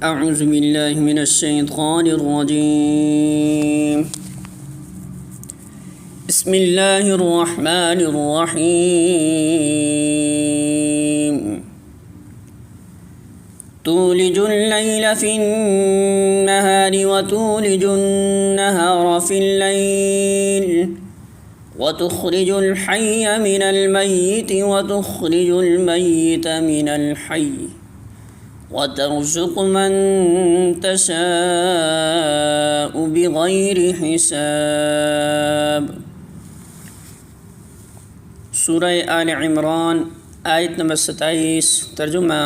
اعوذ باللہ من الشیطان الرجیم بسم اللہ الرحمن الرحیم تولج اللیل فی النہار وتولج النہار فی اللیل وتخرج الحی من المیت وتخرج المیت من الحی وترزق من تشاء بغیر حساب۔ سورہ آل عمران آیت نمبر 27۔ ترجمہ: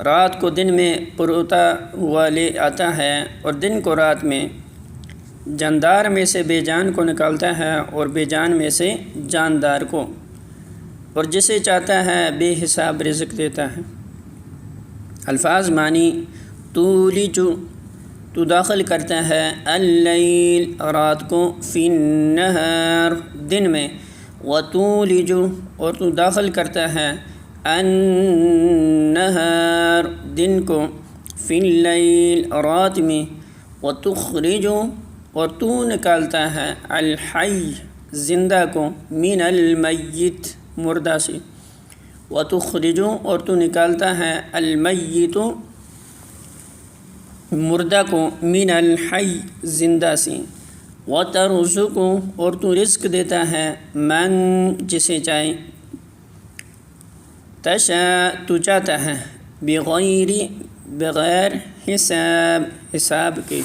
رات کو دن میں پروتا ہوا لے آتا ہے اور دن کو رات میں، جاندار میں سے بے جان کو نکالتا ہے اور بے جان میں سے جاندار کو، اور جسے چاہتا ہے بے حساب رزق دیتا ہے۔ الفاظ معنی: تولج تو داخل کرتا ہے، اللیل رات کو، فی النہار دن میں، وتولج اور تو داخل کرتا ہے، النہار دن کو، فی اللیل رات میں، وتخرج اور تو نکالتا ہے، الحی زندہ کو، من المیت مردہ سے، وتخرج اور تو نکالتا ہے، المیت مردہ کو، من الحی زندہ سے، وترزق اور تو رزق دیتا ہے، من جسے چاہے، تشاء تو چاہتا ہے، بغیر حساب حساب کے۔